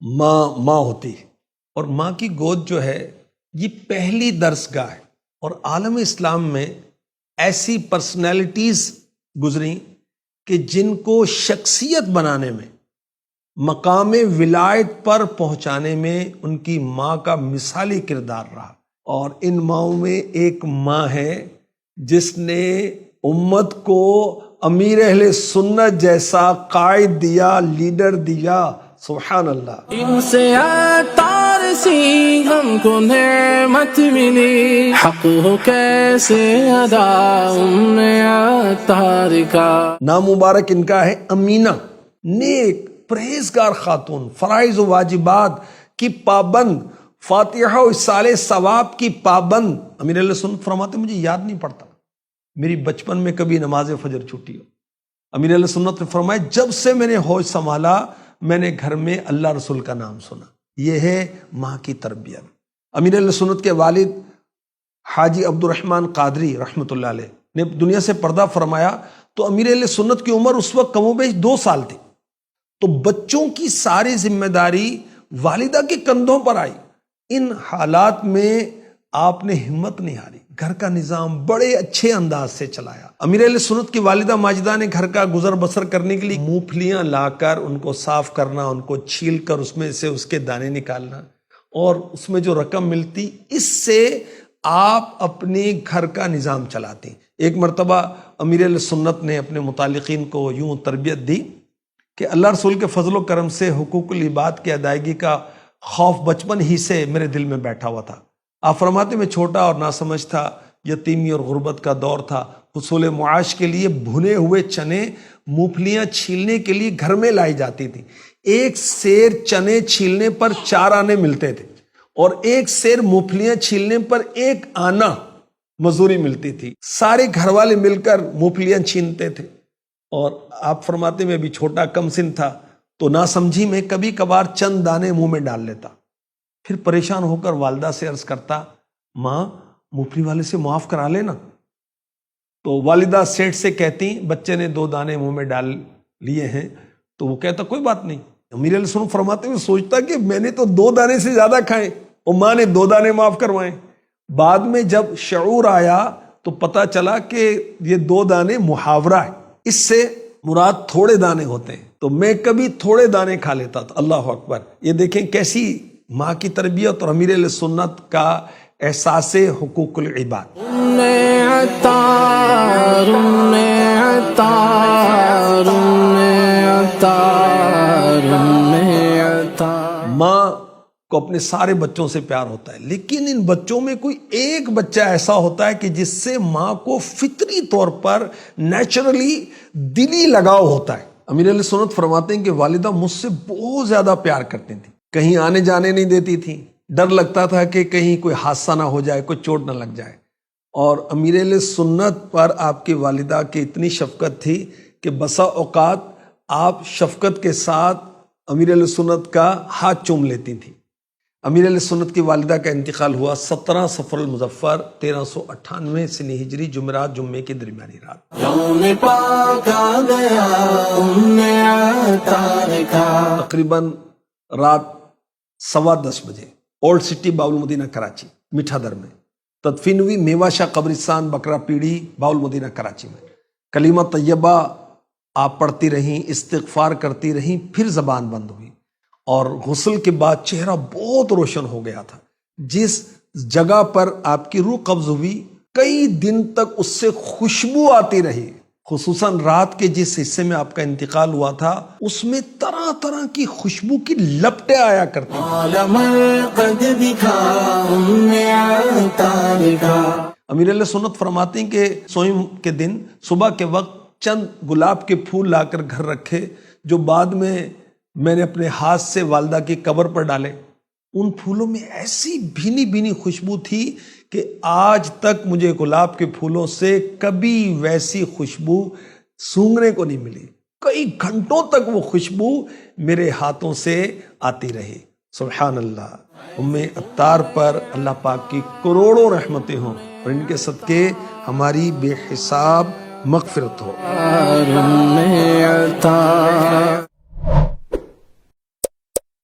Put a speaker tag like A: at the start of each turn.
A: ماں ہوتی ہے، اور ماں کی گود جو ہے یہ پہلی درسگاہ ہے، اور عالم اسلام میں ایسی پرسنالٹیز گزری کہ جن کو شخصیت بنانے میں، مقام ولایت پر پہنچانے میں ان کی ماں کا مثالی کردار رہا۔ اور ان ماؤں میں ایک ماں ہے جس نے امت کو امیر اہل سنت جیسا قائد دیا، لیڈر دیا۔ سبحان اللہ۔
B: ان سے عطار سی ہم کو نعمت ملی، حق ہو کیسے ادا ام عطار کا۔
A: نام مبارک ان کا ہے امینہ، نیک پرہیزگار خاتون، فرائض و واجبات کی پابند، فاتحہ و اصالہ ثواب کی پابند۔ امیر علیہ سنت فرماتے مجھے یاد نہیں پڑتا میری بچپن میں کبھی نماز فجر چھوٹی ہو۔ امیر علیہ سنت نے فرمایا جب سے میں نے ہوش سنبھالا میں نے گھر میں اللہ رسول کا نام سنا۔ یہ ہے ماں کی تربیت۔ امیر علیہ سنت کے والد حاجی عبد الرحمن قادری رحمۃ اللہ علیہ نے دنیا سے پردہ فرمایا تو امیر علیہ سنت کی عمر اس وقت کم و بیش 2 سال تھی، تو بچوں کی ساری ذمہ داری والدہ کے کندھوں پر آئی۔ ان حالات میں آپ نے ہمت نہیں ہاری، گھر کا نظام بڑے اچھے انداز سے چلایا۔ امیر علیہ سنت کی والدہ ماجدہ نے گھر کا گزر بسر کرنے کے لیے مونگ پھلیاں لا کر ان کو صاف کرنا، ان کو چھیل کر اس میں سے اس کے دانے نکالنا، اور اس میں جو رقم ملتی اس سے آپ اپنے گھر کا نظام چلاتے۔ ایک مرتبہ امیر علیہ سنت نے اپنے متعلقین کو یوں تربیت دی کہ اللہ رسول کے فضل و کرم سے حقوق العباد کی ادائیگی کا خوف بچپن ہی سے میرے دل میں بیٹھا ہوا تھا۔ آپ فرماتے میں چھوٹا اور ناسمجھ تھا، یتیمی اور غربت کا دور تھا، حصول معاش کے لیے بھنے ہوئے چنے مونگ پھلیاں چھیلنے کے لیے گھر میں لائی جاتی تھی۔ ایک سیر چنے چھیلنے پر 4 آنے ملتے تھے، اور ایک سیر مونگ پھلیاں چھیلنے پر 1 آنا مزدوری ملتی تھی۔ سارے گھر والے مل کر مونگ پھلیاں چھینتے تھے، اور آپ فرماتے میں ابھی چھوٹا کم سن تھا تو ناسمجھی میں کبھی کبھار چند دانے منہ میں ڈال لیتا، پھر پریشان ہو کر والدہ سے عرض کرتا ماں مونگ پھلی والے سے معاف کرا لینا، تو والدہ سیٹ سے کہتی بچے نے 2 دانے منہ میں ڈال لیے ہیں، تو وہ کہتا کوئی بات نہیں۔ امیر علیہ سنت فرماتے ہوئے سوچتا کہ میں نے تو 2 دانے سے زیادہ کھائے اور ماں نے 2 دانے معاف کروائے۔ بعد میں جب شعور آیا تو پتا چلا کہ یہ 2 دانے محاورہ ہے، اس سے مراد تھوڑے دانے ہوتے ہیں، تو میں کبھی تھوڑے دانے کھا لیتا تھا۔ اللہ اکبر۔ یہ دیکھیں کیسی ماں کی تربیت اور امیر علیہ سنت کا احساس حقوق العباد۔ ماں کو اپنے سارے بچوں سے پیار ہوتا ہے، لیکن ان بچوں میں کوئی ایک بچہ ایسا ہوتا ہے کہ جس سے ماں کو فطری طور پر نیچرلی دلی لگاؤ ہوتا ہے۔ امیر علیہ سنت فرماتے ہیں کہ والدہ مجھ سے بہت زیادہ پیار کرتی تھی، کہیں آنے جانے نہیں دیتی تھی، ڈر لگتا تھا کہ کہیں کوئی حادثہ نہ ہو جائے، کوئی چوٹ نہ لگ جائے۔ اور امیر علیہ سنت پر آپ کی والدہ کی اتنی شفقت تھی کہ بسا اوقات آپ شفقت کے ساتھ امیر علیہ سنت کا ہاتھ چوم لیتی تھی۔ امیر علیہ سنت کی والدہ کا انتقال ہوا 17 صفر المظفر 1398 سنی ہجری، جمعرات جمعے کی درمیانی رات۔
B: یوم پاک آ گیا ام عطار کا،
A: تقریباً رات 10:15 بجے، اولڈ سٹی باول مدینہ کراچی میٹھا در میں تدفین ہوئی۔ میوہ شاہ قبرستان بکرا پیڑی باول مدینہ کراچی میں۔ کلمہ طیبہ آپ پڑھتی رہیں، استغفار کرتی رہیں، پھر زبان بند ہوئی، اور غسل کے بعد چہرہ بہت روشن ہو گیا تھا۔ جس جگہ پر آپ کی روح قبض ہوئی کئی دن تک اس سے خوشبو آتی رہی، خصوصاً رات کے جس حصے میں آپ کا انتقال ہوا تھا اس میں طرح طرح کی خوشبو کی لپٹیں آیا کرتی تھیں۔ امیر علیہ سنت فرماتے ہیں کہ سوئم کے دن صبح کے وقت چند گلاب کے پھول لا کر گھر رکھے، جو بعد میں نے اپنے ہاتھ سے والدہ کی قبر پر ڈالے۔ ان پھولوں میں ایسی بھینی بھینی خوشبو تھی کہ آج تک مجھے گلاب کے پھولوں سے کبھی ویسی خوشبو سونگھنے کو نہیں ملی۔ کئی گھنٹوں تک وہ خوشبو میرے ہاتھوں سے آتی رہی۔ سبحان اللہ۔ ام عطار پر اللہ پاک کی کروڑوں رحمتیں ہوں، اور ان کے صدقے ہماری بے حساب مغفرت ہو۔